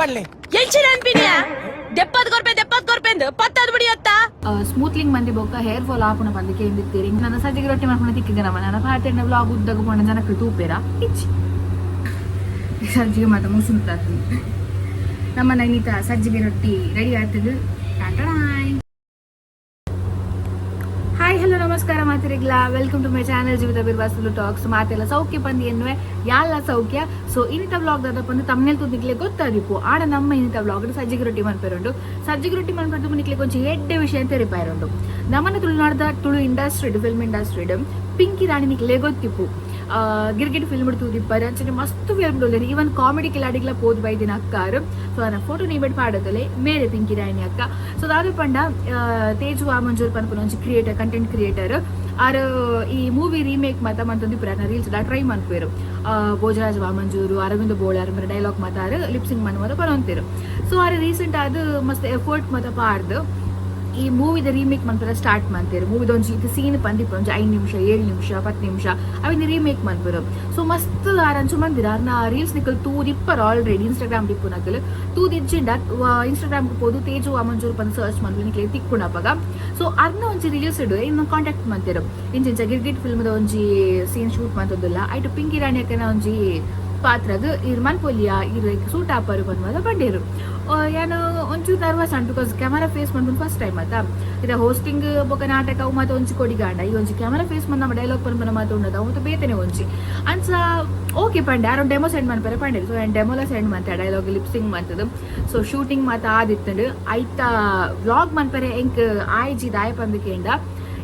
ಪಡ್ಲೆ ಎಂಚಿನ ಅನ್ಪಿನಿಯಾ ದೆಪ್ಪತ್ ಕೊರ್ಪೆ ಎಂದು ಪತ್ತದ್ ಬಿಡಿಯತ್ತ ಸ್ಮೂತ್ಲಿಂಗ್ ಮಂದಿ ಬೊಕ್ಕ ಹೇರ್ ಫಾಲ್ ಆಪುನ ಬಂದಿಕೆ ಎಂದಿತ್ತೀರಿ ನನ್ನ ಸಜ್ಜಿಗೆ ರೊಟ್ಟಿ ಮಾಡ್ಕೊಂಡು ತಿಕ್ಕಿದ್ದೀನಮ್ಮ ನನ್ನ ಪಾತೆಂಡ ಬ್ಲಾಗ್ ಉದ್ದಗ ಪೋಣ ಜನಕ್ಕೆ ತೂಪೇರ ಇಚ್ಚಿ ಸಜ್ಜಿಗೆ ಮಾತ ಮುಸುಂತಾತಿ ನಮ್ಮ ನೈನಿತ ಸಜ್ಜಿಗೆ ರೊಟ್ಟಿ ರೆಡಿ ಆಗ್ತದೆ. ಹಾಯ್ ಹಲೋ ನಮಸ್ಕಾರ ಮಾತಿರಿಗ್ಲಾ, ವೆಲ್ಕಮ್ ಟು ಮೈ ಚಾನಲ್ ಜೀವಿತ ಬಿರ್ವಾಸುಲು ಟಾಕ್ಸ್. ಮಾತೆಲ್ಲ ಸೌಖ್ಯ ಬಂದಿ ಎನ್ನುವೆ ಯಾಲ್ಲ ಸೌಖ್ಯ. ಸೊ ಇನ್ನಿತ ಬ್ಲಾಗ್ ದಾದಪ್ಪಂದು ತಮ್ಮನೇಲಿ ತುದಿಗ್ಲೆ ಗೊತ್ತಾದಿಪ್ಪು ಆಡ ನಮ್ಮ ಇನ್ನಿತ ಬ್ಲಾಗ್ ಸಜ್ಜಿಗೆ ರೊಟ್ಟಿ ಮನ್ಪೇರುಂಡು. ಸಜ್ಜಿಗೆ ರೊಟ್ಟಿ ಮನ್ಪದ್ದು ಮುನಿಕ್ಲೆ ಕೊಂಚ ಎಡ್ಡೆ ವಿಷಯ ತೆರಿಪಾಯಿರುಂಡು. ನಮ್ಮನ್ನ ತುಳುನಾಡದ Tulu industry film industry Pinky Rani ನಿಕ್ಲೆ ಗೊತ್ತಿಪ್ಪು ಗಿರ್ಗಿಟ್ ಫಿಲ್ಮ್ ತೂದಿಪ್ಪಾರು ಅಂಚನೆ ಮಸ್ತ್ ಫಿಲ್ಮ್ ಡೋಲೇರಿ ಈವನ್ ಕಾಮಿಡಿ ಕಿಲಾಡಿಗ್ಲ ಪೋದ್ ಬೈದಿನ ಅಕ್ಕಾರು. ಸೊ ಅನ್ನ ಫೋಟೋ ನೀಬೇಟ್ ಪಾಡದಲೆ ಮೇರೆ ಪಿಂಕಿ ರಾಣಿ ಅಕ್ಕ. ಸೊ ದಾದು ಪಂಡ ತೇಜು ವಾಮಂಜೂರ್ ಪನ್ಪುನ ಒಂಜಿ ಕ್ರಿಯೇಟರ್ ಕಂಟೆಂಟ್ ಕ್ರಿಯೇಟರ್ ಆರು ಈ ಮೂವಿ ರೀಮೇಕ್ ಮಾತ ಮಂತೊಂದಿಪ್ಪುರ ರೀಲ್ಸ್ ಟ್ರೈ ಮನ್ಪೇರು. ಭೋಜರಾಜ್ ವಾಮಂಜೂರು ಅರವಿಂದ ಬೋಳಾರ್ ಮೇರೆ ಡೈಲಾಗ್ ಮಾತಾರು ಲಿಪ್ಸಿಂಗ್ ಮನ್ಮದ ಪರೊಂತಿರು. ಸೊ ಆರು ರೀಸೆಂಟ್ ಅದು ಮಸ್ತ್ ಎಫರ್ಟ್ ಮತ ಪಾಡ್ದು ಈ ಮೂವಿದ ರೀಮೇಕ್ ಮನ್ಪರ ಸ್ಟಾರ್ಟ್ ಮಾಡ್ತಾರೆ. ಮೂವಿದ ಒಂಜಿ ಸೀನ್ ಪಂದಿಪ್ಪ ಒಂಜಿ 5 ನಿಮಿಷ 7 ನಿಮಿಷ 10 ನಿಮಿಷ ಅವಿಂದ ರೀಮೇಕ್ ಮನ್ಪರು. ಸೊ ಮಸ್ತ್ ಆರಂಚು ಮಂದಿರ ಅರ್ನ ರೀಲ್ಸ್ ನಿಕ್ಕಲ್ ತೂದಿಪ್ಪರ್ ಆಲ್ರೆಡಿ ಇನ್ಸ್ಟಾಗ್ರಾಮ್ ಡಿಪ್ಪು ನಕಲ್ ತೂದಿಜ್ಜಿಂಡ ಇನ್ಸ್ಟಾಗ್ರಾಮ್ ಪೋದು ತೇಜು ವಾಮಂಜೂರು ಪಂದ್ ಸರ್ಚ್ ಮಾಡ್ಲು ನಿಕ್ಲೆ ತಿಕ್ಕುಣಪ್ಪಾಗ. ಸೊ ಅರ್ನ ಒಂಜಿ ರೀಲ್ಸ್ ಇಡು ಇನ್ನು ಕಾಂಟ್ಯಾಕ್ಟ್ ಮಾಡ್ತಿರು ಇಂಚಿಂಚ ಗಿರ್ಗಿಟ್ ಫಿಲ್ಮ್ದ ಒಂಜಿ ಸೀನ್ ಶೂಟ್ ಮಾಡ್ತದಿಲ್ಲ ಐಟು ಪಿಂಕಿ ರಾಣಿ ಅಕ್ಕನ ಒಂಜಿ ಪಾತ್ರದು ಇರ್ ಮನ್ಪೊಲಿಯ ಇರ್ ಸೂಟ್ ಆಪರು ಬಂದ್ಮದ ಬಂಡೇರು. ಏನು ಒಂಚೂರು nervous and because camera face ಮಾಡ್ಕೊಂಡು ಫಸ್ಟ್ ಟೈಮ್ ಆತ ಇದು ಹೋಸ್ಟಿಂಗ್ ಬೊಕ್ಕ ನಾಟಕ ಅವು ಮತ್ತೆ ಒಂಚಿ ಕೊಡಿಗಾಂಡ ಈ ಒಂಜಿ ಕ್ಯಾಮರಾ ಫೇಸ್ ಬಂದು ನಮ್ಮ ಡೈಲಾಗ್ ಪನ್ಪನ ಮಾತಾಡೋದು ಮತ್ತು ಬೇತನೆ ಒಂಚಿ ಅನ್ಸ ಓಕೆ ಪಂಡೆ ಯಾರೋ ಡೆಮೋ ಸೆಂಡ್ ಮಾಡ್ತಾರೆ ಪಂಡೆ. ಸೊ ಡೆಮೋಲ ಸೆಂಡ್ ಮಾಡ್ತಾರೆ ಡೈಲಾಗ್ ಲಿಪ್ಸಿಂಗ್ ಮಾಡ್ತದ್ದು. ಸೊ ಶೂಟಿಂಗ್ ಮಾತ ಆದಿತ್ತಂಡು ಐತಾ ವ್ಲಾಗ್ ಮನ್ಪರೆ ಎಂಕ್ ಆಯ್ಜಿ ದಾಯ ಪಂದಿಕೆಂಡ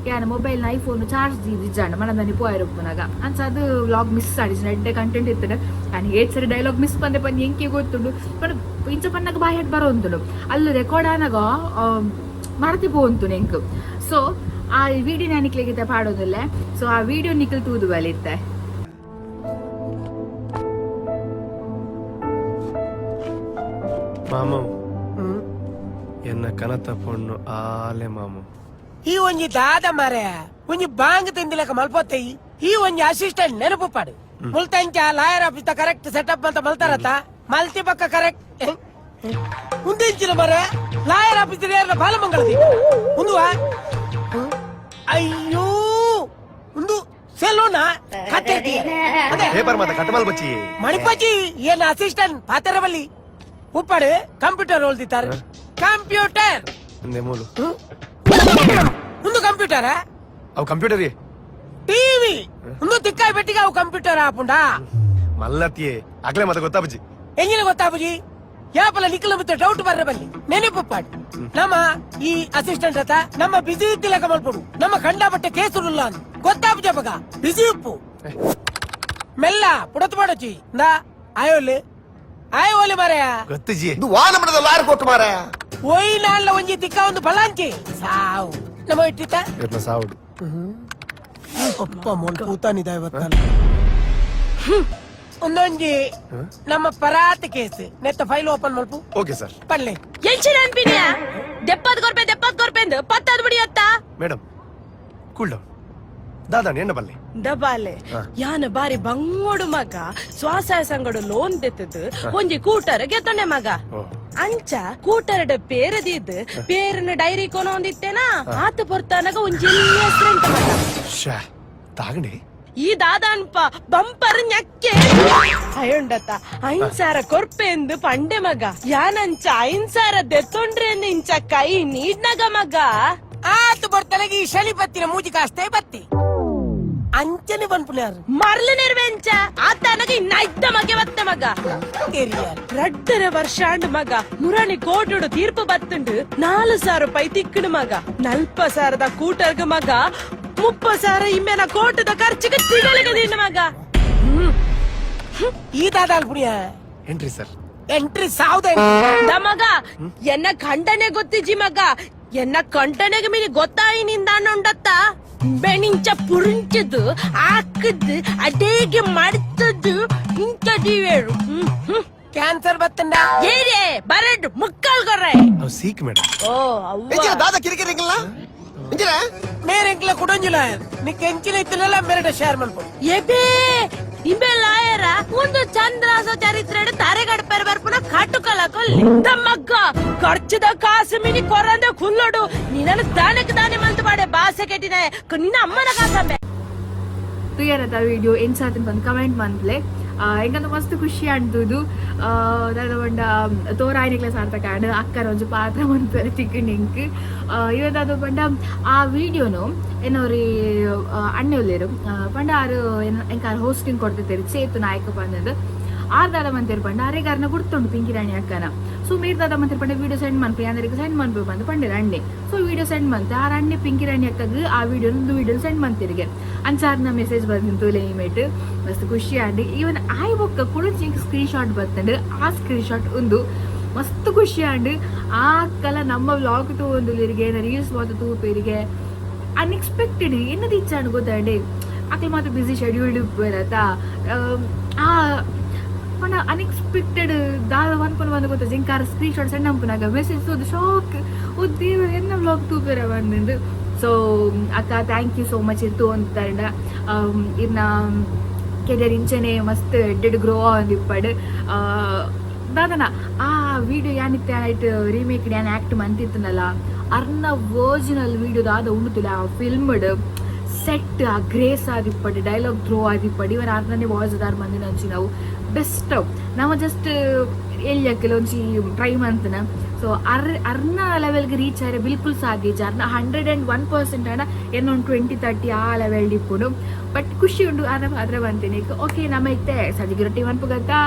ಯಾನ ಮೊಬೈಲ್ ಐಫೋನ್ ಚಾರ್ಜ್ ದಿಜ್ಜಾಂಡ ಮನದಲ್ಲಿ ಪೋಯರಪ್ಪನಾಗ ಅನ್ಸ ಅದು ವ್ಲಾಗ್ ಮಿಸ್ ಆಡಿಸಿ ಎಡ್ಡೆ ಕಂಟೆಂಟ್ ಇರ್ತದೆ. ನಾನು 8 ಸರಿ ಡೈಲಾಗ್ ಮಿಸ್ ಬಂದೆ ಪಂದು ಎಂಕೆ ಗೊತ್ತುಂಡು ಬಟ್ ಇಂಚ ಪನ್ನಾಗ ಬಾಯಿ ಹೆಡ್ ಬರೋಂತುಂಡು ಅಲ್ಲಿ ರೆಕಾರ್ಡ್ ಆನಾಗ ಮರತಿ ಪೋಂತು ನೆಂಕು. ಸೊ ಆ ವಿಡಿಯೋ ನಾನು ನಿಕ್ಲಿಗೆ ಪಾಡೋದಿಲ್ಲ. ಸೊ ಆ ವಿಡಿಯೋ ನಿಕ್ಕಲ್ ತೂದು ಬಲಿತ್ತೆ ಮಾಮು ಎನ್ನ ಕನತ ಪೊಣ್ಣು ಆಲೆ ಮಾಮು ಈ ಒಂಜಿ ದಾದ ಮಾರೆ ಒಂಜಿ ಬಾಂಗ್ ತಿಂದಿಲಕ ಮಲ್ಪೊತ್ತೈ ಈ ಒಂಜಿ ಅಸಿಸ್ಟೆಂಟ್ ನೆನಪು ಪಾಡು ಮುಲ್ತಂಚ ಲಾಯರ್ ಆಫೀಸ್ ಕರೆಕ್ಟ್ ಸೆಟಪ್ ಅಂತ ಮಲ್ತಾರತ್ತ ಮಲ್ತಿ ಪಕ್ಕ ಕರೆಕ್ಟ್ ಮುಂದಿಂಚಿನ ಮರೆ ಲಾಯರ್ ಆಫೀಸ್ ಬಾಲ ಮಂಗಳದಿ ಮುಂದುವ ಅಯ್ಯೋ ಒಂದು ಸೆಲೂನ ಪೇಪರ್ ಮಾತ ಕಟಮಲ್ ಬಚ್ಚಿ ಮಣಿಪಚ್ಚಿ ಏನ ಅಸಿಸ್ಟೆಂಟ್ ಪಾತರ ಬಲ್ಲಿ ಉಪ್ಪಾಡು ಕಂಪ್ಯೂಟರ್ ಓಲ್ದಿತ್ತಾರ ಕಂಪ್ಯೂಟರ್ ಮೂಲು ಒಂದು ಕಂಪ್ಯೂಟರ್ ಅವು ಕಂಪ್ಯೂಟರ್ ಟಿವಿ ಒಂದು ತಿಕ್ಕಾಯಿ ಬೆಟ್ಟಿಗೆ ಅವು ಕಂಪ್ಯೂಟರ್ ಆಪುಂಡ ಮಲ್ಲತ್ತಿಯೇ ಆಗ್ಲೇ ಮತ್ತೆ ಗೊತ್ತಾಬಜ್ಜಿ ಎಂಗಿನ ಗೊತ್ತಾಬುಜಿ ಯಾಪಲ ನಿಖಲ ಮತ್ತೆ ಡೌಟ್ ಬರ್ರೆ ಬಲ್ಲಿ ನೆನಪು ಪಾಡಿ ನಮ್ಮ ಈ ಅಸಿಸ್ಟೆಂಟ್ ಅತ್ತ ನಮ್ಮ ಬಿಸಿ ಇದ್ದಿಲ್ಲ ಕಮಲ್ಪಡು ನಮ್ಮ ಕಂಡ ಬಟ್ಟೆ ಕೇಸುರುಲ್ಲ ಅಂತ ಗೊತ್ತಾಬುಜ ಬಗ ಬಿಸಿ ಉಪ್ಪು ಮೆಲ್ಲ ಪುಡತ್ ಮಾಡಚಿ ನಾ ಆಯೋಲೆ ಆಯೋಲೆ ಮಾರಯ ಗೊತ್ತಜಿ ಇದು ವಾನಮಡದ ಲಾರ್ ಕೊಟ್ಟು ಮಾರಯ ಒಯ್ ನಾಳ್ಲ ಒಂಜಿ ತಿಕ್ಕ ಒಂದು ಬಲಾಂಚಿ ಸಾವು ನಮ್ಮ ಇಟ್ಟಿತ್ತ ಇರ್ನ ಸಾವುಡು ಒಪ್ಪ ಮೊಂಡು ಕೂತಾನಿದ ಇವತ್ತಲ್ಲ ಒಂದೊಂಜಿ ನಮ್ಮ ಪರಾತ ಕೇಸ್ ನೆತ್ತ ಫೈಲ್ ಓಪನ್ ಮಲ್ಪು ಓಕೆ ಸರ್ ಪಡ್ಲೆ ಎಂಚಿನ ಅನ್ಪಿನಿಯಾ ದೆಪ್ಪತ್ ಕೊರ್ಪೆ ಎಂದು ಪತ್ತದ್ ಬಿಡಿಯತ್ತ ಮೇಡಮ್ ಕೂಲ್ ಡೌನ್ ದಾದಾಣಿ ಎಣ್ಣ ಬಲ್ಲೆ ದಬಾಲೆ ಯಾನ ಬಾರಿ ಬಂಗೋಡು ಮಗ ಸ್ವಸಹಾಯ ಸಂಘಡು ಲೋನ್ ತೆತ್ತದು ಒಂಜಿ ಕೂಟರ್ ಗೆತ್ತೊಂಡೆ ಮಗ ಅಂಚ ಕೂಟರ್ಡ ಪೇರದಿದ್ ಪೇರನ ಡೈರಿ ಕೊನೊಂದಿತ್ತೇನಾ ಆತ ಪೊರ್ತಾನಗ ಒಂಜಿ ಹೆಸ್ರೆಂಟ ಮಗ ತಾಗಣಿ ಈ ದಾದಾನ್ಪ ಬಂಪರ್ ñಕ್ಕೆ ಅಯ್ಯೊಂಡತ 5,000 ಕೊರ್ಪೆ ಎಂದು ಪಂಡೆ ಮಗ ಯಾನಂಚ 5,000 ದೆತ್ತೊಂಡ್ರೆ ಇಂಚ ಕೈ ನೀಡ್ನಗ ಮಗ ಆತು ಬರ್ತಲಗಿ ಶನಿ ಬತ್ತಿನ ಮೂಜಿ ಕಾಸ್ತೆ ಬತ್ತಿ ಅಂಚನೆ ಬನ್ಪುನ್ಯಾರು ಮರ್ಲು ನಿರ್ವೆಂಚ ಆತನಗ ಇನ್ನ ಇದ್ದ ಮಗೆ ಬತ್ತೆ ಮಗ ರಡ್ಡರ ವರ್ಷಾಂಡ್ ಮಗ ಮುರಾಣಿ ಕೋಟುಡು ತೀರ್ಪು ಬತ್ತುಂಡು 4,000 ರೂಪಾಯಿ ತಿಕ್ಕಡು ಮಗ 40,000 ಕೂಟರ್ಗ ಮಗ 30,000 ಇಮ್ಮೆನ ಕೋಟದ ಖರ್ಚಿಗೆ ತಿಗಳಿಗದಿನ ಮಗ ಈ ದಾದಾಲ್ ಪುಣ್ಯ ಎಂಟ್ರಿ ಸರ್ ಎಂಟ್ರಿ ಸಾವ್ದ ಮಗ ಎನ್ನ ಖಂಡನೆ ಗೊತ್ತಿಜಿ ಮಗ ಎನ್ನ ಕಂಟನೆಗೆ ಮೀನಿ ಗೊತ್ತಾಯಿ ನಿಂದಾನ ಉಂಡತ್ತ ಬೆಣಿಂಚ ಪುರಿಂಚದು ಆಕದ್ದು ಅಡೇಗೆ ಮಾಡ್ತದ್ದು ಇಂಥದಿವೇಳು ಕ್ಯಾನ್ಸರ್ ಬತ್ತಂಡ ಏರೇ ಬರಡ್ ಮುಕ್ಕಲ್ ಗೊರ್ರೆ ಅವ್ ಸೀಕ್ ಮೇಡಮ್ ಓ ಅವ್ವ ದಾದ ಕಿರಿಕಿರಿಗಿಲ್ಲ ಮೇರೆ ಎಂಕ್ಲ ಕುಡಂಜುಲ ನಿಕ್ ಎಂಚಿನ ಇತ್ತಲೆಲ್ಲ ಮೇರೆ ಶೇರ್ ಮಾಡ್ಬೋದು ಎಬೇ ಇಂಬೆ ಲಾಯರ ಒಂದು ಚಂದ್ರಾಸ ಚರಿತ್ರೆ ತಾರೆ ಗಡ್ಪರ್ ಬರ್ಪುನ ಕಟ್ಟುಕಲ ಕೊಲ್ಲಿ ತಮ್ಮಗ್ಗ ಖರ್ಚದ ಕಾಸು ಮಿನಿ ಕೊರಂದ ಕುಲ್ಲೋಡು ನಿನ್ನ ದಾನಕ್ಕೆ ದಾನೆ ಮಲ್ತು ಬಾಡೆ ಬಾಸೆ ಕೆಟ್ಟಿನ ನಿನ್ನ ಅಮ್ಮನ ಕಾಸಂಬೆ ತುಯರದ ವಿಡಿಯೋ ಏನ್ಸಾತಿನ ಬಂದು ಕಮೆಂಟ್ ಮಂತ್ಲೆ ಎಂಕಂತ ಮಸ್ತ್ ಖುಷಿ ಅನ್ತುದು ದಾದ ಪಂಡ ತೋರಾಯಿನಿಕ್ಲ ಸಾರ್ಥಕ ಆಂಡ್ ಅಕ್ಕರ ಒಂಜಿ ಪಾತ್ರ ಮಂತ್ಪರೆ ತಿಕ್ಕಂಡು ಎಂಕ್ ಇವತ್ತು ಪಂಡ ಆ ವಿಡಿಯೋನು ಏನೋರಿ ಅಣ್ಣೆ ಉಲ್ಲೇರು ಪಂಡ ಆರು ಎಂಕಾರ ಹೋಸ್ಟಿಂಗ್ ಕೊಡ್ತಿದ್ದೇರಿ ಸೇತು ನಾಯಕ ಬಂದದ್ದು ಆರ್ ದಾದ ಮಂತಿರ್ ಪಂಡ ಅರೆಗಾರನ ಗುರ್ತುಂಡು ಪಿಂಕಿ ರಾಣಿ ಅಕ್ಕನ ಸೊ ಮೀರ್ ದಾದ ಮಂತಿರ್ ಪಂಡ ವಿಡಿಯೋ ಸೆಂಡ್ ಮನ್ಪಿ ಅಂದ್ರೆ ಸೆಂಡ್ ಮನ್ಪಿ ಬಂದು ಪಂಡಿರ ಅಣ್ಣೆ ಸೊ ವಿಡಿಯೋ ಸೆಂಡ್ ಮಂತೆ ಆರ್ ಅಣ್ಣೆ ಪಿಂಕಿ ರಾಣಿ ಅಕ್ಕಗೆ ಆ ವಿಡಿಯೋ ಸೆಂಡ್ ಮಂತಿರಿಗೆ ಅಂಚಾರ್ನ ಮೆಸೇಜ್ ಬಂದಿತ್ತು ಲೇಮೇಟ್ ಮಸ್ತ್ ಖುಷಿ ಆಂಡಿ ಈವನ್ ಆಯ್ ಬೊಕ್ಕ ಕೂಡ ಸ್ಕ್ರೀನ್ ಶಾಟ್ ಬರ್ತಂದ್ರೆ ಆ ಸ್ಕ್ರೀನ್ ಶಾಟ್ ಒಂದು ಮಸ್ತ್ ಖುಷಿ ಆಂಡ್ ಆ ಅಕ್ಕಲ ನಮ್ಮ ವ್ಲಾಗ್ ತೂಂದುಲಿರಿಗೆ ರೀಲ್ಸ್ ಮಾತು ತೂಪೇರಿಗೆ ಅನ್ಎಕ್ಸ್ಪೆಕ್ಟೆಡ್ ಏನದು ಇಚ್ಛಾಂಡ್ ಗೊತ್ತಾಂಡಿ ಅಕ್ಕಲ್ ಮಾತ್ರ ಬಿಸಿ ಶೆಡ್ಯೂಲ್ಡ್ ಬರತ್ತಾ ಆ ಪಂಡ ಅನ್ಎಕ್ಸ್ಪೆಕ್ಟೆಡ್ ದಾದ ಅನ್ಕೊಂಡು ಬಂದು ಗೊತ್ತ ಜಿಂಕಾರ ಸ್ಕ್ರೀನ್ ಶಾಟ್ ಸಣ್ಣ ಅಂಪನಾಗ ಮೆಸೇಜ್ ತೋದು ಶಾಕ್ ಓ ದೇವ ಎನ್ನ ವ್ಲಾಗ್ ತೂಪೇರ ಬಂದು ಸೊ ಅಕ್ಕ ಥ್ಯಾಂಕ್ ಯು ಸೋ ಮಚ್ ಇತ್ತು ಅಂತ ಇನ್ನ ಕೆರಿಯರ್ ಇಂಚನೆ ಮಸ್ತ್ ಎಡ್ಡೆಡ್ ಗ್ರೋ ಅಂದಿಪ್ಪಡ್ ದಾದನ ಆ ವಿಡಿಯೋ ಯಾನಿತ್ತೆ ಆಯ್ತು ರೀಮೇಕ್ ಯಾನ್ ಆಕ್ಟ್ ಮಂತಿತ್ತನಲ್ಲ ಅರ್ನ ವರ್ಜಿನಲ್ ವಿಡಿಯೋ ದಾದ ಉಣ್ಣುತ್ತಿಲ್ಲ ಆ ಫಿಲ್ಮ್ಡ್ ಸೆಟ್ ಆ ಗ್ರೇಸ್ ಆದಿಪ್ಪಡು ಡೈಲಾಗ್ ಥ್ರೋ ಆದಿಪ್ಪಡು ಇವನ್ ಅರ್ನನೇ ವಾಯ್ಸ್ ಅದಾರ ಮಂದಿನ ಅಂಚಿ ನಾವು ಬೆಸ್ಟ್ ನಾವು ಜಸ್ಟ್ ಎಲ್ಲಿಯಕ್ಕೆ ಒಂಚಿ ಟ್ರೈ ಮಂತನ ಸೊ ಅರ್ನ ಲೆವೆಲ್ಗೆ ರೀಚ್ ಆದ್ರೆ ಬಿಲ್ಕುಲ್ ಸಾಧ್ಯ ಅರ್ನ 101% ಅಣ್ಣ ಏನೋ 20-30 ಆ ಲೆವೆಲ್ ಇಪ್ಪುಡು ಬಟ್ ಖುಷಿ ಉಂಡು ಅದ್ರ ಬಂತೇನೆ ಓಕೆ ನಮ್ಮ ಇತ್ತೆ ಸಜ್ಜಿಗೆ ರೊಟ್ಟಿ ಮನ್ಪು ಗತ್ತಾ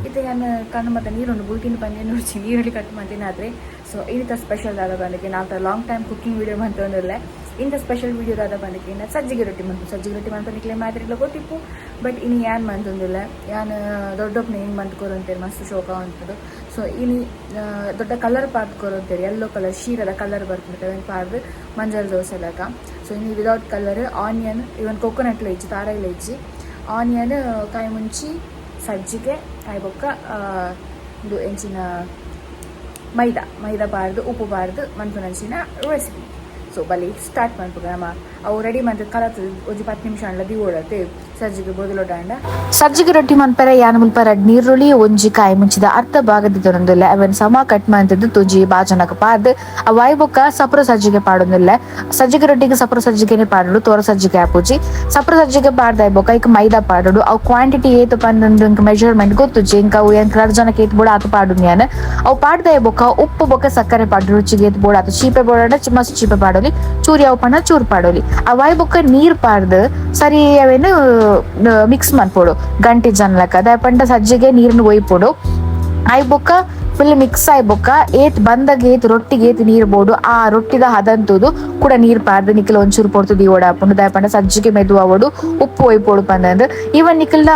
ಇತ್ತೆ ನಾನು ಕಣ್ಣು ಮತ್ತೆ ನೀರುಂಡು ಬುಲ್ಕಿನ ಪಂದ್ಯ ನೋಡ್ಸಿ ನೀರಲ್ಲಿ ಕಟ್ ಮಾಡ್ತೀನಿ ಆದರೆ ಸೊ ಇಂಥ ಸ್ಪೆಷಲ್ ಆದ ಬಂದಕ್ಕೆ ನಾವು ಲಾಂಗ್ ಟೈಮ್ ಕುಕಿಂಗ್ ವಿಡಿಯೋ ಬಂತಂದಿರಲ್ಲ ಇಂಥ ಸ್ಪೆಷಲ್ ವಿಡಿಯೋದಾದ ಬಂದಕ್ಕೆ ಇನ್ನು ಸಜ್ಜಿಗೆ ರೊಟ್ಟಿ ಮನ್ಪನಿಕ್ಲೆ ಮಾತ್ರ ಗೊತ್ತಿಪ್ಪು ಬಟ್ ಇನ್ನು ಏನು ಮಂತಂದಿಲ್ಲ ಯಾನು ದೊಡ್ಡಪ್ಪನ ಹೆಂಗೆ ಮಂತ್ಕೋರು ಅಂತೇಳಿ ಮಸ್ತ್ ಶೋಕ ಅಂತದ್ದು ಸೊ ಇನ್ನು ದೊಡ್ಡ ಕಲರ್ ಪಾರ್ದ್ಕೋರು ಅಂತೇಳಿ ಯೆಲ್ಲೋ ಕಲರ್ ಶೀರದ ಕಲರ್ ಬರ್ತದೆ ಪಾರ್ದು ಮಂಜಲ್ ದೋಸೆ ಲೆಕ್ಕ ಸೊ ಇನ್ನು ವಿದೌಟ್ ಕಲರ್ ಆನಿಯನ್ ಇವನ್ ಕೊಕೊನಟ್ಲ ಇಚ್ಚಿ ತಾರಾಯಿಲ ಇಚ್ಚಿ ಆನಿಯನ್ ಕಾಯಿ ಮುಂಚಿ ಸಜ್ಜಿಗೆ ಕಾಯಿ ಬೊಕ್ಕ ಇದು ಎಂಚಿನ ಮೈದಾ ಬಾರ್ದು ಉಪ್ಪು ಬಾರ್ದು ಮನ್ಪುನಂಚಿನ ರೆಸಿಪಿ ಸೊ ಬಲಿ ಸ್ಟಾರ್ಟ್ ಮನ್ಪುಗ ನಮ್ಮ ಅವು ರೆಡಿ ಮಂತ್ ಕಲತ್ ಒಂಜಿ 10 ನಿಮಿಷ ಅಂಡ್ಲ ದಿವೋಡತ್ತೆ ಸಜ್ಜಿಗೆ ಬೊದಲೊಡಾಂಡ ಸಜ್ಜಿಗೆ ರೊಟ್ಟಿ ಮನ್ಪರ ಯಾನ ಮುಲ್ಪ ರಡ್ ನೀರುಳ್ಳಿ ಒಂಜಿ ಕಾಯಿ ಮುಂಚಿದ ಅರ್ಧ ಭಾಗದಿದ್ದೊಂದಿಲ್ಲ ಅವನ್ ಸಮ ಕಟ್ ಮಂತದ್ದು ತುಜಿ ಬಾಜನಕ ಪಾದ್ ಆ ವಾಯ್ ಬೊಕ್ಕ ಸಪ್ರ ಸಜ್ಜಿಗೆ ಪಾಡೊಂದಿಲ್ಲ ಸಜ್ಜಿಗೆ ರೊಟ್ಟಿಗೆ ಸಪ್ರ ಸಜ್ಜಿಗೆನೆ ಪಾಡೋಡು ತೋರ ಸಜ್ಜಿಗೆ ಆಪುಜಿ ಸಪ್ರ ಸಜ್ಜಿಗೆ ಪಾಡ್ದ ಬೊಕ್ಕ ಈಗ ಮೈದಾ ಪಾಡೋಡು ಅವು ಕ್ವಾಂಟಿಟಿ ಏತು ಪಂದೊಂದು ಮೆಜರ್ಮೆಂಟ್ ಗೊತ್ತುಜಿ ಇಂಕ ಅವು ಏನ್ ಜನಕ್ಕೆ ಏತ್ ಬೋಡ ಆತು ಪಾಡು ನ್ಯಾನ ಅವು ಪಾಡ್ದ ಬೊಕ್ಕ ಉಪ್ಪು ಬೊಕ್ಕ ಸಕ್ಕರೆ ಪಾಡು ರುಚಿಗೆ ಏತ್ ಬೋಡ ಆತು ಚೀಪೆ ಬೋಡ ಮಸ್ತ್ ಚೀಪೆ ಪಾಡೋಲಿ ಚೂರಿ ಅವು ಪಣ್ಣ ಚೂರ್ ಪಾಡೋಲಿ ಆ ವಾಯ್ ಬೊಕ್ಕ ನೀರ್ ಪಾಡ್ದು ಸರಿ ಅವೇನು ಮಿಕ್ಸ್ ಮಾಡ್ಕೊಡು ಗಂಟೆ ಜನಲಕ್ಕ ಅದ ಪಂಡ ಸಜ್ಜಿಗೆ ನೀರನ್ನು ಒಯ್ಪೋಡು ಆಯ್ ಬೊಕ್ಕ ಫುಲ್ ಮಿಕ್ಸ್ ಆಯ್ ಬೊಕ್ಕ ಏತ್ ಬಂದಾಗ ಏತ್ ರೊಟ್ಟಿಗೆ ಏತ್ ನೀರ್ ಬೋಡು ಆ ರೊಟ್ಟಿದ ಹದಂತುದು ಕೂಡ ನೀರ್ ಪಾರ್ದು ನಿಖಿಲ್ ಒಂಚೂರು ಪೊಡ್ತುದು ಓಡ ಹಾಕೊಂಡು ದಾಯಪಂಡ ಸಜ್ಜಿಗೆ ಮೆದು ಅವಡು ಉಪ್ಪು ಒಯ್ಪೋಡು ಬಂದಂದು ಇವನ್ ನಿಖಿಲ್ನ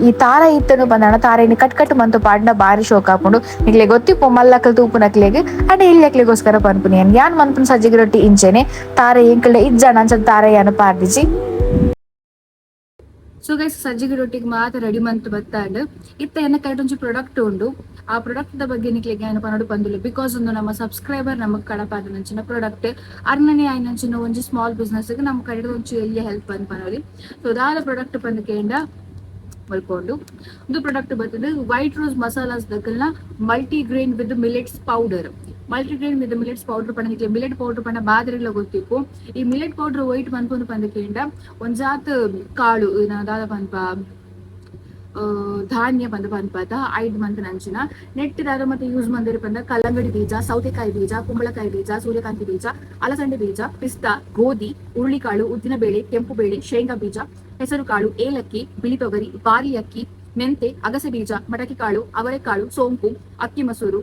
ಈ ತಾರ ಇತ್ತನು ಬಂದಣ ತಾರೇನಿ ಕಟ್ ಮಂತು ಪಾಡ್ನ ಬಾರಿ ಶೋಕ್ ಹಾಕೊಂಡು ನಿಕ್ಲೆ ಗೊತ್ತಿಪ್ಪು ಮಲ್ಲಕ್ಕಲ್ ತೂಪು ನಕ್ಲೆಗೆ ಅಡ ಇಲ್ಲಕ್ಲೆಗೋಸ್ಕರ ಪನ್ಪುನಿ ಯಾನ್ ಮನ್ಪುನ್ ಸಜ್ಜಿಗೆ ರೊಟ್ಟಿ ಇಂಚೆನೆ ತಾರೆ ಎಂಕಲ್ಡ ಇಜ್ಜಣ ಅನ್ಸದ್ ತಾರೆ ಯಾನು ಪಾರ್ದಿಜಿ ಸೊ ಗೈಸ್ ಸಜ್ಜಿಗೆ ರೊಟ್ಟಿಗೆ ಮಾತ್ರ ರೆಡಿ ಮಂತ್ ಬತ್ತಾಂಡ್ ಇತ್ತ ಎನ್ನ ಕೈಟೊಂಚು ಪ್ರಾಡಕ್ಟ್ ಉಂಡು ಆ ಪ್ರಾಡಕ್ಟ್ ಬಗ್ಗೆ ನಿಕ್ಲಿಗೆ ಏನು ಪನ್ನೋಡು ಬಂದಿಲ್ಲ ಬಿಕಾಸ್ ಒಂದು ನಮ್ಮ ಸಬ್ಸ್ಕ್ರೈಬರ್ ನಮಗೆ ಕಡಪಾದ ನಂಚಿನ ಪ್ರಾಡಕ್ಟ್ ಅರ್ನನೆ ಆಯ್ನಂಚಿನ ಒಂಜಿ ಸ್ಮಾಲ್ ಬಿಸ್ನೆಸ್ ನಮ್ಮ ಕಡೆ ಒಂಚು ಎಲ್ಲಿ ಹೆಲ್ಪ್ ಬಂದ್ ಪನ್ನೋಲಿ ಸೊ ಅದಾದ ಪ್ರಾಡಕ್ಟ್ ಬಂದಕೆಂಡ ಮಲ್ಕೊಂಡು ಒಂದು ಪ್ರಾಡಕ್ಟ್ ಬರ್ತದೆ ವೈಟ್ ರೋಸ್ ಮಸಾಲಾಸ್ ದಕ್ಕಲ್ನ multigrain with millets powder multigrain with millets powder ಪಂಡ ಮಿಲೆಟ್ ಪೌಡರ್ ಪಂಡ ಬಾದ್ರೆಲ್ಲ ಗೊತ್ತಿಪ್ಪು ಈ ಮಿಲೆಟ್ ಪೌಡರ್ ವೈಟ್ ಮನ್ಪೊಂದು ಪಂದಕೆಂಡ ಒಂಜಾತ್ ಕಾಳು ದಾದ ಪನ್ಪ ಧಾನ್ಯ ಬಂದು ಪನ್ಪದ 5 ಮಂತ್ ನಂಚಿನ ನೆಟ್ಟಿದಾದ ಮತ್ತೆ ಯೂಸ್ ಮಂದಿರ ಬಂದ ಕಲ್ಲಂಗಡಿ ಬೀಜ ಸೌತೆಕಾಯಿ ಬೀಜ ಕುಂಬಳಕಾಯಿ ಬೀಜ ಸೂರ್ಯಕಾಂತಿ ಬೀಜ ಅಲಸಂಡೆ ಬೀಜ ಪಿಸ್ತಾ ಗೋಧಿ ಹುರುಳಿಕಾಳು ಉದ್ದಿನ ಬೇಳೆ ಕೆಂಪು ಬೇಳೆ ಶೇಂಗಾ ಬೀಜ ಹೆಸರು ಕಾಳು ಏಲಕ್ಕಿ ಬಿಳಿ ತೊಗರಿ ಬಾರಿ ಅಕ್ಕಿ ಮೆಂತೆ ಅಗಸೆ ಬೀಜ ಮಟಕಿ ಕಾಳು ಅವರೆಕಾಳು ಸೋಂಪು ಅಕ್ಕಿ ಮಸೂರು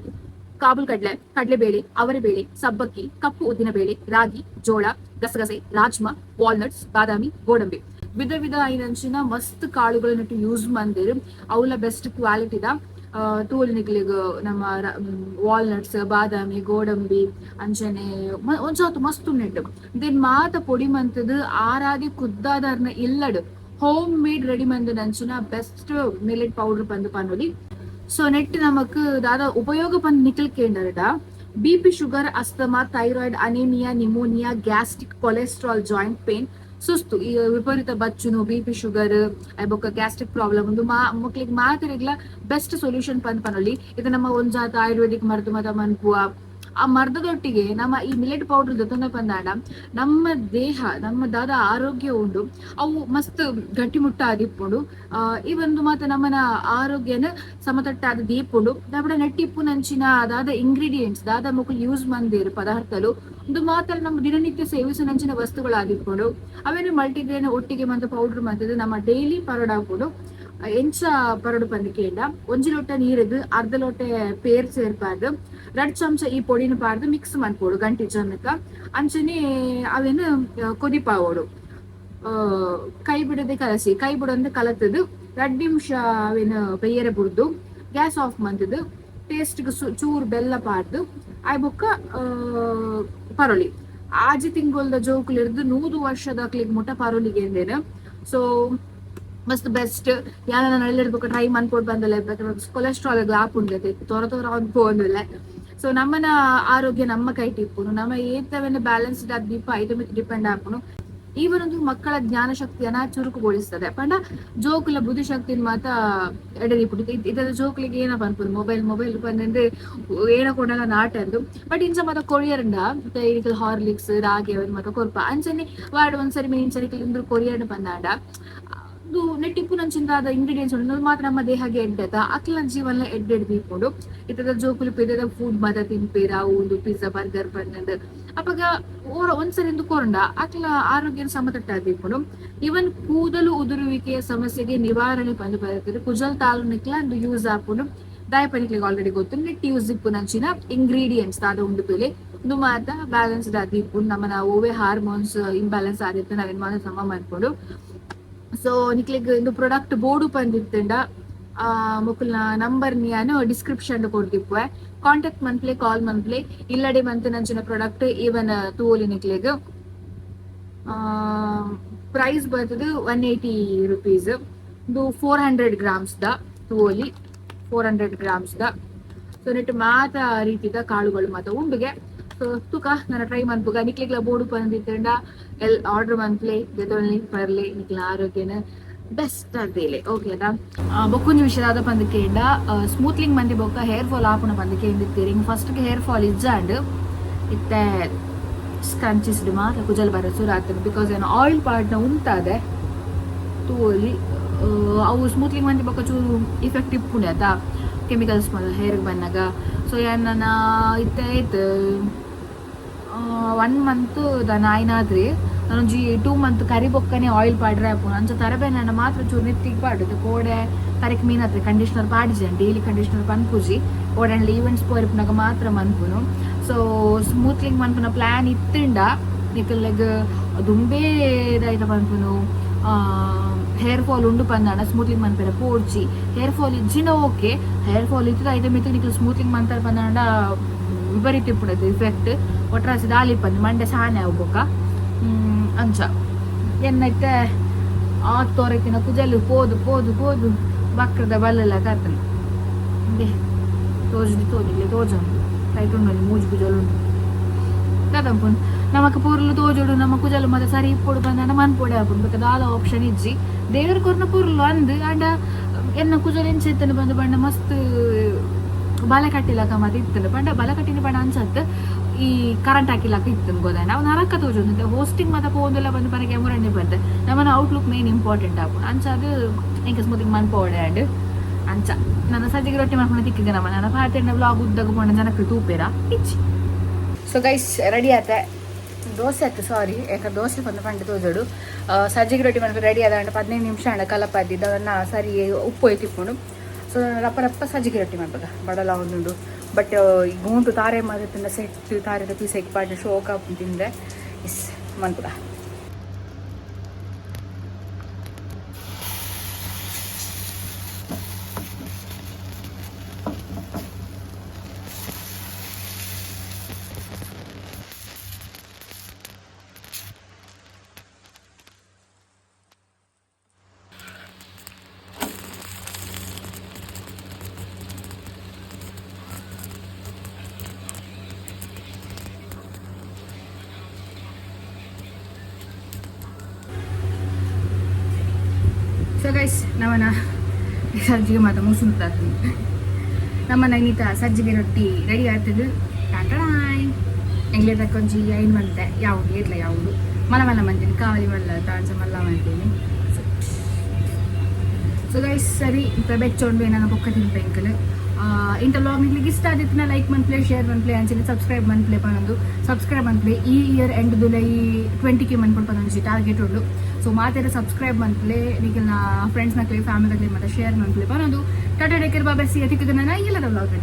ಕಾಬೂಲ್ ಕಡಲೆಬೇಳೆ ಅವರೆಬೇಳೆ ಸಬ್ಬಕ್ಕಿ ಕಪ್ಪು ಉದ್ದಿನ ಬೇಳೆ ರಾಗಿ ಜೋಳ ಗಸಗಸೆ ರಾಜ್ಮಾ ವಾಲ್ನಟ್ಸ್ ಬಾದಾಮಿ ಗೋಡಂಬಿ ವಿಧ ಐನಂಚಿನ ಮಸ್ತ್ ಕಾಳುಗಳನ್ನ ಯೂಸ್ ಮಂದಿರ್ ಅವಳ ಬೆಸ್ಟ್ ಕ್ವಾಲಿಟಿದ ತೂಲ್ ನಿಕ್ಲಿಗ ನಮ್ಮ ವಾಲ್ನಟ್ಸ್ ಬಾದಾಮಿ ಗೋಡಂಬಿ ಅಂಚನೆ ಒಂಚೂರು ಮಸ್ತ್ ಉಂಟು ದೆನ್ ಮಾತ ಪೊಡಿ ಮಂತದ ಆರಾದಿ ಕುದ್ದಾದರ್ನ ಇಲ್ಲಡ್ ಹೋಮ್ ಮೇಡ್ ರೆಡಿ ಮಂದ ನಂಚಿನ ಬೆಸ್ಟ್ ಮಿಲೆಟ್ ಪೌಡರ್ ಬಂದು ಪನ್ನೋಲಿ ಸೊ ನೆಟ್ ನಮಕ್ ದಾದ ಉಪಯೋಗ ಪಂದ್ ನಿಖಿಲ್ ಕೇಂದ್ರಡ BP, sugar, asthma, thyroid, anemia, pneumonia, gastric, cholesterol, joint pain, ಸುಸ್ತು, ಈ ವಿಪರೀತ ಬಚ್ಚುನು, BP, ಶುಗರ್, ಬೊಕ್ಕ ಗ್ಯಾಸ್ಟ್ರಿಕ್ ಪ್ರಾಬ್ಲಮ್ ಒಂದು ಮಕ್ಳಿಗೆ ಮಾತಿರಿಗ್ಲ ಬೆಸ್ಟ್ ಸೊಲ್ಯೂಷನ್ ಪನ್ಪನಲ್ಲಿ ಇದು ನಮ್ಮ ಒಂಜಾತ ಆಯುರ್ವೇದಿಕ್ ಮರ್ದು ಮತ ಮನ್ಪುವ ಆ ಮರ್ದದೊಟ್ಟಿಗೆ ನಮ್ಮ ಈ ಮಿಲೆಟ್ ಪೌಡರ್ ಜೊತೆ ಬಂದಾಡ ನಮ್ಮ ದೇಹ ನಮ್ಮ ದಾದ ಆರೋಗ್ಯ ಉಂಡು ಅವು ಮಸ್ತ್ ಗಟ್ಟಿಮುಟ್ಟ ಆದಿಪ್ಪುಂಡು ಈ ಒಂದು ಮಾತ ನಮ್ಮನ ಆರೋಗ್ಯನ ಸಮತಟ್ಟಾದ ದೀಪುಂಡು ದಾಬಡ ನೆಟ್ಟಿಪ್ಪು ನಂಚಿನ ದಾದ ಇಂಗ್ರೀಡಿಯೆಂಟ್ಸ್ ದಾದ ಮಕ್ಕಳು ಯೂಸ್ ಮಂದಿರು ಪದಾರ್ಥಲು ಒಂದು ಮಾತ್ರ ನಮ್ಮ ದಿನನಿತ್ಯ ಸೇವಿಸ ನಂಚಿನ ವಸ್ತುಗಳು ಆದಿಪ್ಪುಂಡು ಅವೇನು ಮಲ್ಟಿಗ್ರೇನ್ ಒಟ್ಟಿಗೆ ಮತ್ತು ಪೌಡರ್ ಮಂತದ್ದು ನಮ್ಮ ಡೈಲಿ ಪರೋಡ ಹಾಕೊಂಡು ಎಂಚ ಪರೋಡು ಪಂದಿಕೆಂಡ ಒಂಜಿ ಲೋಟ ನೀರಿದ್ದು ಅರ್ಧ ಲೋಟ ಪೇರ್ ಸೇರ್ಪಾರ್ದು 2 ಚಮಚ ಈ ಪೊಡಿನ ಪಾರ್ದು ಮಿಕ್ಸ್ ಮಾಡ್ಕೊಡು ಗಂಟಿ ಚನ್ನಕ ಅಂಚನೆ ಅವೇನು ಕೊದಿಪಾವೋಡು ಕೈ ಬಿಡದೆ ಕಲಸಿ ಕೈ ಬಿಡಂದು ಕಲತದು 2 ನಿಮಿಷ ಅವೇನು ಪೆಯ್ಯರೆ ಬುಡ್ದು ಗ್ಯಾಸ್ ಆಫ್ ಮಂತದ್ದು ಟೇಸ್ಟ್ಗೆ ಚೂರು ಬೆಲ್ಲ ಪಾರ್ದು ಆಯ್ ಬೊಕ್ಕ ಪರೋಳಿ ಆಜಿ ತಿಂಗೊಲ್ದ ಜೋಕುಲಿರ್ದು 100 ವರ್ಷದ ಮುಟ್ಟ ಪರೋಳಿಗೆ ಎಂದೇನು ಸೊ ಮಸ್ತ್ ಬೆಸ್ಟ್ ಯಾರ ನಳ್ಳಿರ್ಬೇಕು ಟ್ರೈ ಮಾಡ್ಕೊಂಡು ಬಂದಲ್ಲ ಕೊಲೆಸ್ಟ್ರಾಲ್ ಗ್ಲಾಪ್ ಉಂಡತೆ ತೊರ ಅನ್ಕೊಂಡಿಲ್ಲ ಸೊ ನಮ್ಮನ ಆರೋಗ್ಯ ನಮ್ಮ ಕೈ ಟಿಪ್ಪುನು ನಮ್ಮ ಏತವನ್ನ ಬ್ಯಾಲೆನ್ಸ್ಡ್ ಆದ ದೀಪ ಐದು ಮಿತ್ ಡಿಪೆಂಡ್ ಆಪುನು ಈವನೊಂದು ಮಕ್ಕಳ ಜ್ಞಾನ ಶಕ್ತಿಯನ್ನ ಚುರುಕುಗೊಳಿಸ್ತದೆ ಪಂಡ ಜೋಕುಲ ಬುದ್ಧಿ ಶಕ್ತಿ ಮಾತ ಎಡರಿಪುಡು ಇದರ ಜೋಕ್ಲಿಗೆ ಏನಪ್ಪ ಅನ್ಪುದು ಮೊಬೈಲ್ ಬಂದ್ರೆ ಏನ ಕೊಂಡಲ್ಲ ನಾಟ ಅಂದು ಬಟ್ ಇಂಚ ಮತ್ತ ಕೊರಿಯರ್ಂಡ ಈಗ ಹಾರ್ಲಿಕ್ಸ್ ರಾಗಿ ಅವನ್ ಮತ್ತ ಕೊರ್ಪ ಅಂಚನೆ ವಾರ್ಡ್ ಒಂದ್ಸರಿ ಮೀನ್ಸರಿ ಕೊರಿಯರ್ ಬಂದಾಡ ನೆಟ್ಟಿಪ್ಪು ನಂಚಿಂದಾದ ಇಂಗ್ರೀಡಿಯೆಂಟ್ಸ್ ಉಂಟು ಮಾತ್ರ ನಮ್ಮ ದೇಹಕ್ಕೆ ಎಡ್ಡದ ಅಕ್ಲ ಜೀವನ ಎಡ್ಡೆಡ್ ದೀಪುಂಡು ಇತ್ತದ ಜೋಕುಲು ಪೆದದ ಫುಡ್ ಮತ ತಿನ್ಪೇರ ಒಂದು ಪಿಜ್ಜಾ ಬರ್ಗರ್ ಬಂದ ಅವಾಗ ಒಂದ್ಸರಿ ಕೊರಂಡ ಅಕ್ಲ ಆರೋಗ್ಯ ಸಮತಟ್ಟ ದೀಪುಂಡು ಇವನ್ ಕೂದಲು ಉದುರುವಿಕೆಯ ಸಮಸ್ಯೆಗೆ ನಿವಾರಣೆ ಬಂದು ಬರುತ್ತದೆ ಕುಜಲ್ ತಾಲು ನಿಕ್ಲ ಒಂದು ಯೂಸ್ ಆಪುಂಡು ದಾಯಪನಿಕ್ಲಿಗೆ ಆಲ್ರೆಡಿ ಗೊತ್ತು ನೆಟ್ ಯೂಸ್ ದಿಪ್ಪು ನಂಚಿನ ಇಂಗ್ರೀಡಿಯೆಂಟ್ಸ್ ದಾದ ಉಂಡು ಪೇಲೆ ಒಂದು ಮಾತ ಬ್ಯಾಲೆನ್ಸ್ಡ್ ಆದಿಪ್ಪು ನಮ್ಮನ ಓವೇ ಹಾರ್ಮೋನ್ಸ್ ಇಂಬ್ಯಾಲೆನ್ಸ್ ಆದಿತ್ತು ನಾವೇನ್ ಮಾತ್ರ ಸಮ ಮಾಡ್ಕೊಂಡು ಸೊ ನಿಕ್ಲಿಗೆ ಇದು ಪ್ರಾಡಕ್ಟ್ ಬೋರ್ಡು ಬಂದಿತ್ತಂಡ ಮುಕುಲ್ನ ನಂಬರ್ ನಾನು ಡಿಸ್ಕ್ರಿಪ್ಷನ್ ಕೊಡ್ತಿಪ್ಪೆ ಕಾಂಟ್ಯಾಕ್ಟ್ ಮನ್ಪ್ಲೆ ಕಾಲ್ ಮನ್ಪ್ಲೆ ಇಲ್ಲಡೆ ಮಂತ್ ನಂಚಿನ ಪ್ರಾಡಕ್ಟ್ ಈವನ್ ತೂಲಿ ನಿಕ್ಲಿಗೆ ಪ್ರೈಸ್ ಬರ್ತದೆ 180 rupees ಇದು 400 grams ದ ತೂಲಿ 400 grams ದ ಸೊ ನೆಟ್ ಮಾತ ರೀತಿದ ಕಾಳುಗಳು ಮಾತ ಉಂಡುಗೆ ಸೊ ತುಕ ನಾನು ಟ್ರೈ ಮಾಡ್ಬೋಗ ನಿಕ್ಲಿಗ್ಲ ಬೋರ್ಡು ಬಂದಿತ್ತಂಡ ಆರ್ಡರ್ ಮನ್ಪ್ಲೆ ಜೊತೆ ಬರ್ಲಿ ನಿಕ್ಲ ಆರೋಗ್ಯನ ಬೆಸ್ಟ್ ಅದೇಲೆ ಓಕೆ ಅದ ಬೊಕ್ಕೊಂಜ ವಿಷಯದ ಪಂದಕೆಂಡ ಸ್ಮೂತ್ಲಿಂಗ್ ಮಂದಿ ಬೊಕ್ಕ ಹೇರ್ ಫಾಲ್ ಆಪುನ ಪಂದಕೆ ಎಂದಿತ್ತೀರಿ ಫಸ್ಟ್ಗೆ ಹೇರ್ ಫಾಲ್ ಇಜ್ಜಾಂಡ್ ಇತ್ತೆ ಸ್ಕಂಚಿಸ್ಡ್ ಮಾತ್ರ ಕುಜಲ್ ಬರಸು ರಾತ್ರಿ ಬಿಕಾಸ್ ಏನು ಆಯಿಲ್ ಪಾರ್ಟ್ನ ಉಂಟಾದೆ ತೂಲಿ ಅವು ಸ್ಮೂತ್ಲಿಂಗ್ ಮಂದಿ ಬೊಕ್ಕ ಚೂರು ಇಫೆಕ್ಟ್ ಇಪ್ಪುಣೆ ಆತ ಕೆಮಿಕಲ್ಸ್ ಹೇರ್ಗೆ ಬಂದಾಗ ಸೊ ಏನ ಇತ್ತೆ ಇತ್ತು 1 month ದಾನ ಆಯ್ನಾದ್ರಿ ನಾನೊಂಜಿ 2 month ಕರಿ ಬೊಕ್ಕನೆ ಆಯಿಲ್ ಪಾಡ್ರೆ ಆಪುನ ಅಂಚ ತರಬೆ ನನ್ನ ಮಾತ್ರ ಚೂರು ನೆತ್ತಿಗೆ ಪಾಡುದು ಕೋಡೆ ಕರೆಕ್ ಮೀನತ್ರಿ ಕಂಡೀಷನರ್ ಪಾಡಿಜಿ ಡೈಲಿ ಕಂಡೀಷನರ್ ಪನ್ಪುಜಿ ಕೋಡಂಡ್ಲಿ ಈವೆಂಟ್ಸ್ ಪೋರ್ಪುನಾಗ ಮಾತ್ರ ಮನ್ಪುನು ಸೊ ಸ್ಮೂತ್ಲಿಂಗ್ ಮನ್ಪುನ ಪ್ಲಾನ್ ಇತ್ತಿಂಡ ನಿಕಲ್ಲೆಗ್ ದುಂಬೇ ಇದಾಯ್ತ ಪನ್ಪುನು ಹೇರ್ ಫಾಲ್ ಉಂಡು ಪಂದಾಣ ಸ್ಮೂತ್ಲಿಂಗ್ ಮನ್ಪೆರ ಪೋಡ್ಚಿ ಹೇರ್ ಫಾಲ್ ಇಜ್ಜಿನ ಓಕೆ ಹೇರ್ ಫಾಲ್ ಇತ್ತದ ಐತೆ ಮಿತ್ತು ನಿಕಲ್ ಸ್ಮೂತ್ಲಿಂಗ್ ಮನ್ಪೆರ ಪಂದಾಂಡ ವಿಪರೀತ ಇಪ್ಪುಡದು ಇಫೆಕ್ಟ್ ಒಟ್ರಾಸಿ ದಾಲಿ ಪಂದು ಮಂಡೆ ಸಾನೆ ಆಗ್ಬೋಕ ಅಂಚ ಎನ್ನೈತೆ ಆ ತೋರಕಿನ ಕುಜಲು ಪೋದು ಪೋದು ಪೋದು ಬಕ್ರದ ಬಲ್ಲೆಲ್ಲ ಕರ್ತನೆ ತೋಜುದು ತೋಜುಂಡು ಕೈಟುಂಡು ಮೂಜು ಕುಜಲು ಉಂಟು ಕದಂಪುನ್ ನಮಕ್ ಪೂರ್ಲು ತೋಜುಡು ನಮ್ಮ ಕುಜಲು ಮತ್ತೆ ಸರಿ ಇಪ್ಪುಡು ಬಂದ ಮನ್ಪೊಡೆ ಆಪುಂಡು ಬೇಕಾದ ಆಲ ಆಪ್ಷನ್ ಇಜ್ಜಿ ದೇವ್ರ ಕೊರ್ನ ಪೂರ್ಲು ಅಂದು ಅಂಡ ಎನ್ನ ಕುಜಲು ಎಂಚೆತ್ತನೆ ಬಂದು ಬಣ್ಣ ಮಸ್ತ್ ಬಲ ಕಟ್ಟಿಲಕ ಮತ್ತೆ ಇತ್ತನು ಬಂಡ ಬಲ ಕಟ್ಟಿನ ಬಣ್ಣ ಅನ್ಸತ್ ಈ ಕರೆಂಟ್ ಹಾಕಿಲಾಕ ಇತ್ತನು ಗೋದಾಯ ನಾವು ನರಕ ತೋಜುಂದು ಹೋಸ್ಟಿಂಗ್ ಮತ್ತೆ ಫೋನ್ದೆಲ್ಲ ಬಂದು ಬನಗೆ ಮುರಣ್ಣೆ ಬಂದೆ ನಮ್ಮನ್ನ ಔಟ್ಲುಕ್ ಮೇನ್ ಇಂಪಾರ್ಟೆಂಟ್ ಆಪುಂಡು ಅಂಚ ಅದು ಎಂಕ ಸ್ಮೂತಿಂಗ್ ಮನ್ಪೊಡೆ ಅಂಡ್ ಅಂಚ ನನ್ನ ಸಜ್ಜಿಗೆ ರೊಟ್ಟಿ ಮಾಡ್ಕೊಂಡು ತಿಕ್ಕಿದೆ ನಮ್ಮ ನನ್ನ ಪಾತ್ರೆ ಬ್ಲಾಗ್ ಉದ್ದಾಗ ಬಂಡ ಜನಕ್ಕೆ ತೂಪೇರ ಇಚ್ಚಿ ಸೊ ಗೈಸ್ ರೆಡಿ ಆಯ್ತೆ ದೋಸೆ ಆಯ್ತು ಸಾರಿ ಯಾಕಂದ್ರೆ ದೋಸೆ ಬಂದು ಪಂಡ ತೋಜೋಡು ಸಜ್ಜಿಗೆ ರೊಟ್ಟಿ ಮಾಡ್ಕೊಂಡು ರೆಡಿ ಆದ 15 ನಿಮಿಷ ಅಂಡ ಕಲಪದ್ದಿದ್ದು ಅದನ್ನು ಸರಿ ಉಪ್ಪು ತಿಕ್ಕೊಂಡು ಸೊ ರಪ್ಪ ರಪ್ಪ ಸಜ್ಜಿಗೆ ರೊಟ್ಟಿ ಮಾಡ್ಬೇಕು ಬಡಲ ಒಂದುಂಡು ಬಟ್ ಗೂಂಟು ತಾರೆ ಮಾಡಿದ ಸೆಟ್ ತಾರದ ಪೀಸ್ ಎಕ್ಪಾಡಿ ಶೋಕ ತಿಂದರೆ ಇಸ್ ಮನ್ಪುಡ ಗೈಸ್ ನಮ್ಮನ ಸಜ್ಜಿಗೆ ಮಾತ್ರ ಮುಸುಂತ ನಮ್ಮನ ಇನ್ನಿತ ಸಜ್ಜಿಗೆ ರೊಟ್ಟಿ ರೆಡಿ ಆಗ್ತದೆ ಟಾಟಾಯ್ ಎಂಗ್ಲೇ ತಕ್ಕೊಂಜಿ ಐನ್ ಮಂತೆ ಯಾವುದು ಇರ್ಲ ಯಾವುದು ಮಲ ಮಲ ಮಂತೀನಿ ಕಾವಲಿ ಮಲ್ಲ ತಾಂಚ ಮಲ್ಲ ಮಂತೀನಿ ಸೊ ಗೈಸ್ ಸರಿ ಇಪ್ಪ ಬೆಚ್ಚೊಂಡು ಏನಾನ ಬೊಕ್ಕ ತಿನ್ಪೆಂಕಲು ಇಂಥ ವ್ಲಾಗ್ ನಿಮಗೆ ಇಷ್ಟ ಆದಿತ್ತಿನ ಲೈಕ್ ಮನ್ಪ್ಲೆ ಶೇರ್ ಮನ್ಪ್ಲೆ ಅಂಚನೆ ಸಬ್ಸ್ಕ್ರೈಬ್ ಮನ್ಪ್ಲೆ ಪನೊಂದು ಸಬ್ಸ್ಕ್ರೈಬ್ ಮನ್ಪ್ಲೆ ಈ ಇಯರ್ ಎಂಡ್ ದುಲೈ 20K ಮನ್ಪೊಡು ಪನೊಂಜಿ ಟಾರ್ಗೆಟ್ ಉಂಡು ಸೊ ಮಾತೆರ ಸಬ್ಸ್ಕ್ರೈಬ್ ಮನ್ಪ್ಲೆ ನಿಖಿಲ್ನ ಫ್ರೆಂಡ್ಸ್ ನಕ್ಲೆ ಫ್ಯಾಮಿಲಿ ಮತ್ತೆ ಶೇರ್ ಮನ್ಪ್ಲೆ ಪನೊಂದು tata take care bye see ಅತಿಕ್ಕಿದ ನಾನು ಎಲ್ಲರ ವ್ಲಾಗ್